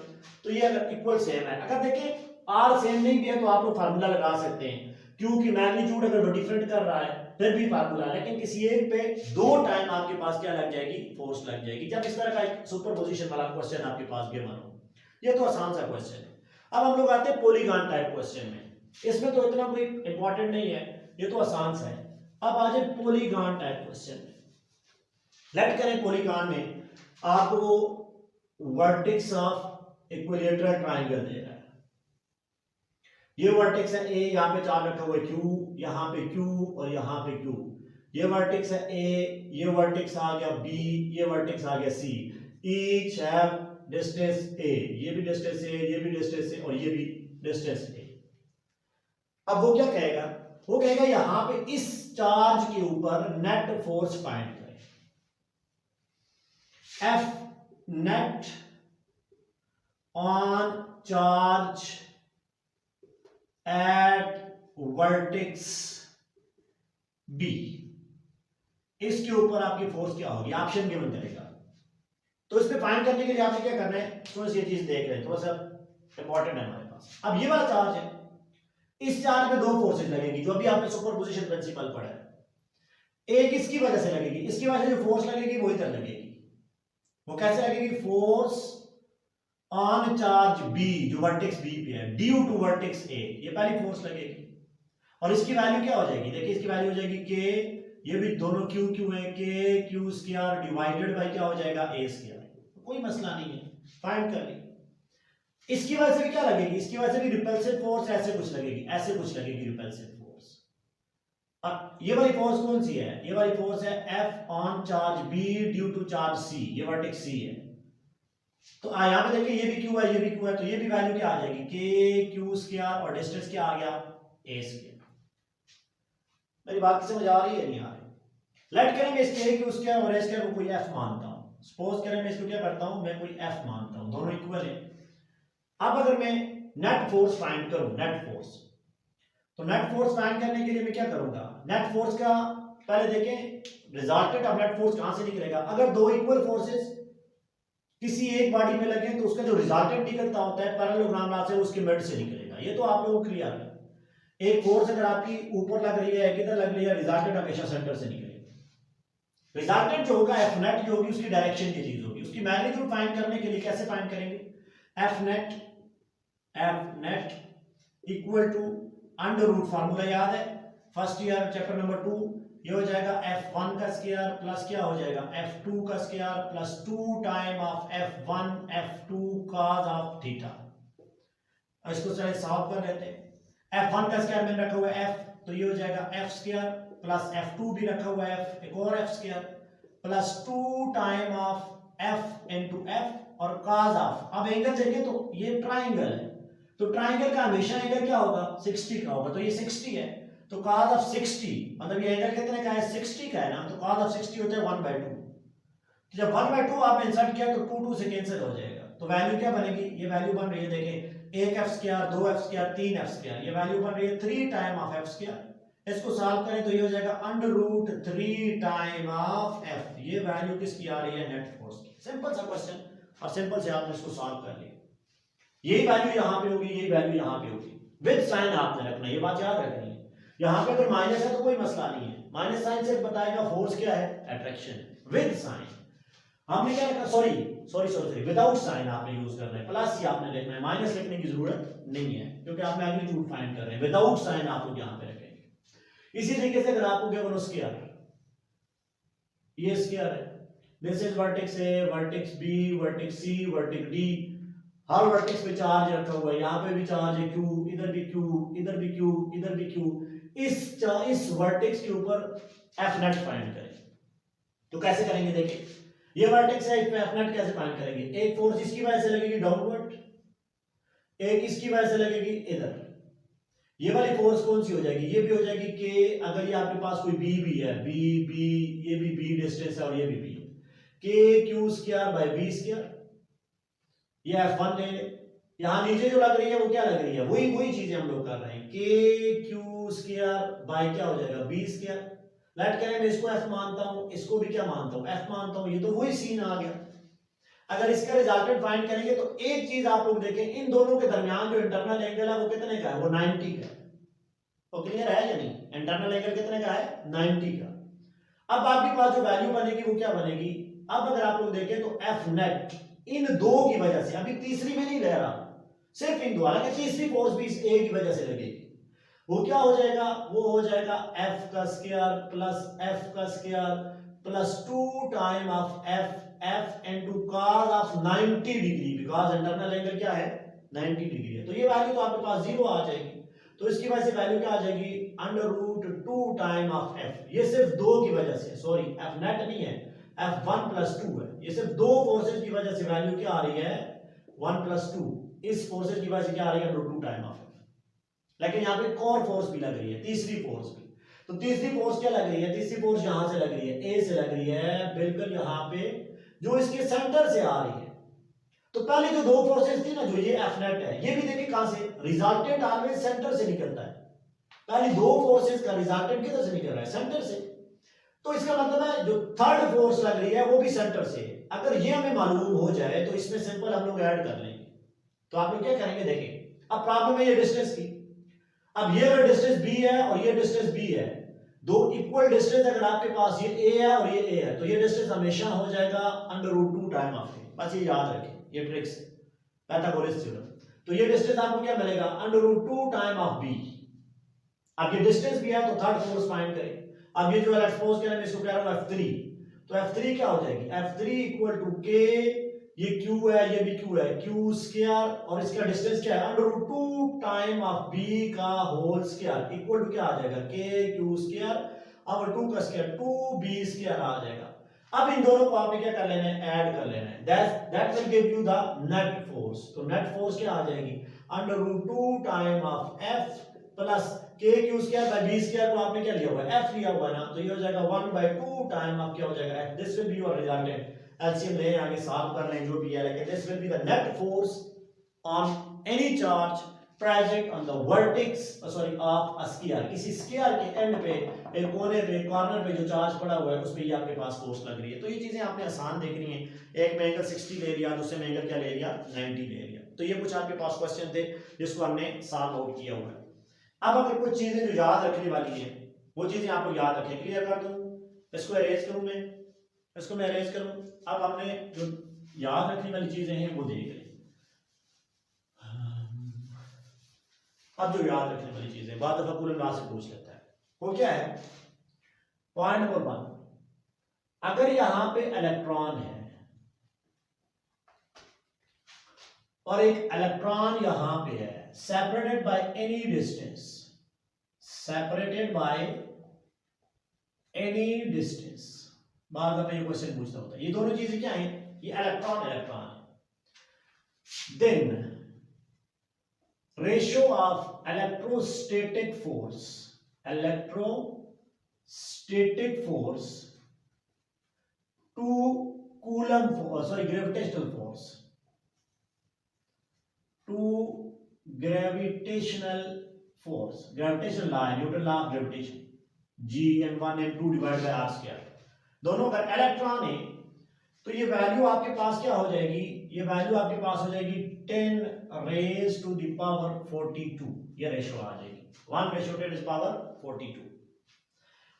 तो ये अगर इक्वल सेम है, अगर देखें आर सेम नहीं भी है तो आप लोग फार्मूला लगा सकते हैं, क्योंकि मैग्नीट्यूड अगर वो डिफरेंट कर रहा है फिर भी फार्मूला, लेकिन किसी एक पे 2 टाइम आपके पास क्या लग जाएगी, फोर्स लग जाएगी, जब इस तरह का एक सुपरपोजिशन वाला क्वेश्चन आपके पास गिवन हो। ये तो आसान सा क्वेश्चन है। अब हम लोग आते हैं पॉलीगॉन टाइप क्वेश्चन में, इसमें तो इतना कोई इंपॉर्टेंट नहीं है, ये तो आसान सा है। अब आ जाए पॉलीगॉन टाइप क्वेश्चन में। लेट करें पॉलीगॉन में आपको वर्टेक्स ऑफ इक्विलेटरल ट्रायंगल दे रहा है, ये वर्टेक्स है ए, यहाँ पे चार्ज रखा हुआ है क्यू, यहाँ पे क्यू और यहाँ पे क्यू, ये वर्टेक्स है ए, ये वर्टेक्स आ गया बी, ये वर्टेक्स आ गया सी, ईच हैव डिस्टेंस ए, ये भी डिस्टेंस ए, ये भी डिस्टेंस ए और ये भी डिस्टेंस ए। अब वो क्या कहेगा, वो कहेगा यहां पे इस चार्ज के ऊपर नेट फोर्स फाइंड करें, F net on charge at vertex B, इसके ऊपर आपकी फोर्स क्या होगी, ऑप्शन गिवन करेगा। तो इस पे फाइंड करने के लिए आपने क्या करना है, थोड़ी सी ये चीज देख रहे हैं, थोड़ा सा इंपॉर्टेंट है हमारे पास। अब ये वाला चार्ज है, इस चार्ज में 2 फोर्सेज लगेगी, जो अभी आपने सुपरपोजिशन प्रिंसिपल पढ़ा है। एक इसकी वजह से लगेगी, इसकी वजह से जो फोर्स लगेगी वो इधर लगेगी, वो कैसे लगेगी, फोर्स ऑन चार्ज बी जो वर्टेक्स बी पे है ड्यू टू वर्टेक्स ए, ये पहली फोर्स लगेगी। और इसकी वैल्यू क्या हो जाएगी, देखिए इसकी वैल्यू हो जाएगी के, ये भी दोनों क्यू क्यू है, के क्यू स्क्वायर डिवाइडेड बाय क्या हो जाएगा, ए स्क्वायर, कोई मसला नहीं है, फाइंड कर ली। इसकी वजह से भी क्या लगेगी, इसकी वजह से भी रिपल्सिव फोर्स ऐसे कुछ लगेगी, ऐसे कुछ लगेगी रिपल्सिव फोर्स। अब ये वाली फोर्स कौन सी है, ये वाली फोर्स है F on charge B due to charge C, ये वर्टेक्स सी है। तो यहां पे देखिए ये भी क्यू है, ये भी क्यू है, तो ये भी वैल्यू क्या आ जाएगी, के क्यू स्क्वायर और डिस्टेंस क्या आ गया, ए स्क्वायर। मेरी बात समझ आ रही है, नहीं आ रही? लेट करें मैं इसके क्यू स्क्वायर और ए स्क्वायर को कोई एफ मानता हूं, सपोज करें मैं इसको क्या करता हूं, मैं कोई एफ मानता हूं, दोनों इक्वल है। अब अगर मैं नेट फोर्स फाइंड करूं, नेट फोर्स, तो नेट फोर्स फाइंड करने के लिए मैं क्या करूंगा, नेट फोर्स का पहले देखें रिजल्टेंट ऑफ नेट फोर्स कहां से निकलेगा। अगर 2 इक्वल फोर्सेस किसी एक बॉडी में लगे तो उसका जो रिजल्टेंट निकलता होता है पैरेललोग्राम लॉ से, उसके मिड से निकलेगा, ये तो आप लोगों को क्लियर है। एक फोर्स अगर आपकी ऊपर लग रही है, किधर लग रही है, रिजल्टेंट हमेशा सेंटर से निकलेगा। रिजल्टेंट जो होगा एफ नेट जो होगी उसकी डायरेक्शन की चीज होगी। उसकी मैग्नीट्यूड फाइंड करने के लिए कैसे फाइंड करेंगे, F net equal to under root, formula याद है फर्स्ट ईयर चैप्टर नंबर 2, ये हो जाएगा f1 का स्क्वायर प्लस क्या हो जाएगा f2 का square plus 2 time of f1 f2 cos of theta. इसको चलिए सॉल्व कर लेते हैं। f1 का स्क्वायर मैंने रखा हुआ है f, तो ये हो जाएगा f स्क्वायर प्लस f2 भी रखा हुआ है f, एक और f square plus 2 time of f into f और cos ऑफ। अब एंगल देखें तो ये ट्राइंगल है, तो ट्राइंगल का हमेशा एंगल क्या होगा, 60 का होगा, तो ये 60 है, तो cos ऑफ 60 मतलब ये एंगल कितने का है, 60 का है ना, तो cos ऑफ 60 होता है 1/2। तो जब 1/2 आपने इंसर्ट किया तो 2 से कैंसिल हो जाएगा, तो वैल्यू क्या बनेगी, ये वैल्यू बन रही है देखिए 1 f square 2 f square 3 f square, ये वैल्यू बन रही है 3 टाइम ऑफ f स्क्वायर। इसको सॉल्व करें तो ये हो जाएगा under root 3 time of f, ये वैल्यू किसकी आ रही है, नेट फोर्स की। सिंपल सा क्वेश्चन, और सिंपल से आपने इसको सॉल्व कर लिया। यही वैल्यू यहां पे होगी, यही वैल्यू यहां पे होगी, विद साइन आपने रखना, ये बात याद रखनी है। यहां पे अगर माइनस है तो कोई मसला नहीं है, माइनस साइन सिर्फ बताएगा फोर्स क्या है, अट्रैक्शन। विद साइन हमने क्या रखा, सॉरी विदाउट साइन आपने यूज करना है, प्लस ही आपने लिखना है, माइनस लिखने की जरूरत नहीं है क्योंकि आप मैग्नीट्यूड फाइंड कर रहे हैं। विदाउट साइन आप लोग यहां पे रखेंगे। इसी तरीके से अगर आपको क्या करो, स्क्वायर, ये स्क्वायर है, this is vertex A, vertex B, vertex C, vertex D, हर वर्टेक्स पे चार्ज रखा हुआ है, यहाँ पे भी चार्ज है Q, इधर भी Q, इधर भी Q, इधर भी Q। इस वर्टेक्स के ऊपर F नेट फाइंड करें, तो कैसे करेंगे, देखिए ये वर्टेक्स है, इस पे F नेट कैसे फाइंड करेंगे, एक फोर्स इसकी वजह से लगेगी डाउनवर्ड, एक इसकी वजह से लगेगी इधर, ये वाली फोर्स कौन सी हो जाएगी, ये भी हो जाएगी के, अगर ये आपके पास कोई B भी है, B ये भी B डिस्टेंस है और ये भी B है, के Q square by B square ये F1 ले ले, यहाँ नीचे जो लग रही है वो क्या लग रही है, वही वही चीजें हम लोग कर रहे हैं, के क्यू स्क्वायर बाय क्या हो जाएगा बी स्क्वायर। लेट करें मैं इसको F मानता हूं, इसको भी क्या मानता हूं F मानता हूं, ये तो वही सीन आ गया। अगर इसका रिजल्टेंट फाइंड करेंगे तो एक चीज आप लोग देखें, इन दोनों के दरमियान जो इंटरनल एंगल है वो कितने का है, वो 90 का है। तो क्लियर है या नहीं, इंटरनल एंगल कितने का है 90 का। अब आपके पास जो वैल्यू बनेगी वो क्या बनेगी, अब अगर आप लोग देखें तो एफ नेट इन दो की वजह से, अभी तीसरी में नहीं ले रहा, सिर्फ इन दो, हालांकि तीसरी फोर्स भी इस ए की वजह से लगेगी, वो क्या हो जाएगा, वो हो जाएगा एफ का स्क्वायर प्लस एफ का square plus 2 time of F F into cos of 90 degree, because internal angle क्या है 90 डिग्री है। तो ये वैल्यू तो आपके पास 0 आ जाएगी, तो इसकी वजह से वैल्यू क्या आ जाएगी under root 2 time of F, ये सिर्फ दो की वजह से, सॉरी एफ नेट नहीं है, F1 प्लस 2 है, ये सिर्फ दो फोर्सेज की वजह से वैल्यू क्या आ रही है 1 प्लस 2, इस फोर्सेज की वजह से क्या आ रही है under root 2 time of F. लेकिन यहाँ पे एक और फोर्स भी लग रही है, तीसरी फोर्स भी, तो तीसरी फोर्स क्या लग रही है, तीसरी फोर्स यहां से लग रही है, ए से लग रही है, बिल्कुल यहाँ पे जो इसके सेंटर से आ रही है। तो पहले जो दो फोर्सेस थी ना, जो ये एफ नेट है, ये भी देखिए कहां से, रिजल्टेंट ऑलवेज सेंटर से निकलता है, पहले दो फोर्सेस का रिजल्टेंट किधर से निकल रहा है सेंटर से, तो इसका मतलब है जो थर्ड फोर्स लग रही है वो भी सेंटर से है। अगर ये हमें मालूम हो जाए तो इसमें सिंपल हम लोग ऐड कर लेंगे। तो आप लोग क्या करेंगे, देखें अब प्रॉब्लम है ये डिस्टेंस की, अब ये अगर डिस्टेंस b है और ये डिस्टेंस b है, दो इक्वल डिस्टेंस अगर आपके पास ये a है और ये a है, तो ये डिस्टेंस हमेशा हो जाएगा under root 2 time of a, बस ये याद रखें, ये ट्रिक्स है पाइथागोरस थ्योरम। तो ये डिस्टेंस आपको क्या मिलेगा under root 2 time of b। अब ये डिस्टेंस भी है तो थर्ड फोर्स फाइंड करें। अब ये जो है सपोज करें मैं इसको कह रहा हूं F3, तो F3 क्या हो जाएगी F3 इक्वल टू k, ये q है ये भी q है, q स्क्वायर और इसका डिस्टेंस क्या है under root 2 time of b का होल स्क्वायर इक्वल टू क्या आ जाएगा k q स्क्वायर और 2 का स्क्वायर 2b स्क्वायर आ जाएगा। अब इन दोनों को आपने क्या कर लेना है ऐड कर लेना है, that will give you the net force. तो नेट फोर्स क्या आ जाएगी under root 2 time of f plus k Q square by b square को आपने क्या लिया हुआ है f लिया हुआ है ना, तो ये हो जाएगा 1/2 टाइम ऑफ क्या हो जाएगा f, this will be your resultant. LCM ले आगे सॉल्व कर लें जो भी है, लेकिन this will be the net force on any charge present on the vertex sorry of a sphere, किसी स्फीयर के एंड पे एक कोने पे कॉर्नर पे जो चार्ज पड़ा हुआ है उस पे ये आपके पास फोर्स लग रही है। तो ये चीजें आपने आसान देखनी है, एक में एंगल 60 ले लिया, दूसरे में एंगल क्या ले लिया 90 ले लिया। तो ये कुछ आपके पास क्वेश्चन थे जिसको हमने सॉल्व आउट किया हुआ है। अब अगर कुछ चीजें जो याद रखने वाली है वो चीजें आपको याद रखें, क्लियर कर दूं, इसको अरेंज करूं मैं, इसको मैं अरेंज करूं। अब हमने जो याद रखने वाली चीजें हैं वो देख लें। अब जो याद रखने वाली चीजें बात फकुल अल्लाह से पूछ लेता है वो क्या है, पॉइंट नंबर 1, अगर यहां पे इलेक्ट्रॉन है और एक इलेक्ट्रॉन यहां पे है separated by any distance, separated by any distance, बार बार ये क्वेश्चन पूछता होता है, ये दोनों चीजें क्या हैं, ये इलेक्ट्रॉन इलेक्ट्रॉन है, then ratio of electrostatic force, electrostatic force to Coulomb force sorry gravitational force to gravitational force, gravitational law है Newton law of gravitation, Gm1 m2 divide by r square, दोनों का इलेक्ट्रॉन है, तो ये value आपके पास क्या हो जाएगी, ये वैल्यू आपके पास हो जाएगी 10 रेज टू द पावर 42, ये रेशियो आ जाएगी 1:10 इज पावर 42।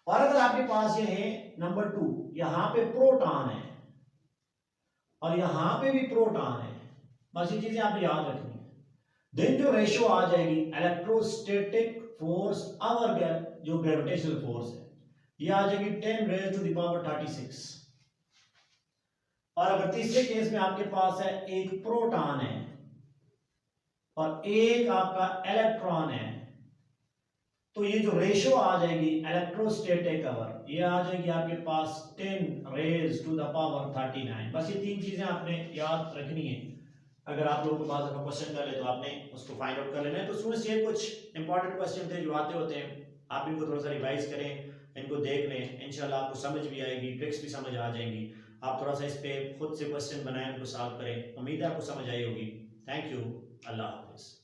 और अगर आपके पास ये है नंबर 2, यहां पे प्रोटॉन है और यहां पे भी प्रोटॉन है, बस ये चीजें आपको याद रखनी है, देन जो रेशियो आ जाएगी इलेक्ट्रोस्टैटिक फोर्स और जो ग्रेविटेशनल फोर्स है ये आ जाएगी 10 रेज टू द पावर 36। और अगर तीसरे केस में आपके पास है एक प्रोटॉन है और एक आपका इलेक्ट्रॉन है, तो ये जो रेशियो आ जाएगी इलेक्ट्रोस्टैटिक पावर ये आ जाएगी आपके पास 10 रेज टू द पावर 39। बस ये तीन चीजें आपने याद रखनी है, अगर आप लोगों के पास क्वेश्चन कर ले तो आपने उसको फाइंड आउट कर लेना है। तो स्टूडेंट्स ये कुछ इंपॉर्टेंट क्वेश्चन थे जो आते होते हैं, आप इनको थोड़ा सा रिवाइज करें, इनको देख लें, इंशाल्लाह आपको समझ भी आएगी, ट्रिक्स भी समझ आ जाएंगी आप थोड़ा सा इस पे खुद से क्वेश्चन बनाएं, उनको सॉल्व करें। उम्मीद है आपको समझ आई होगी। Thank you. अल्लाह हाफिज़।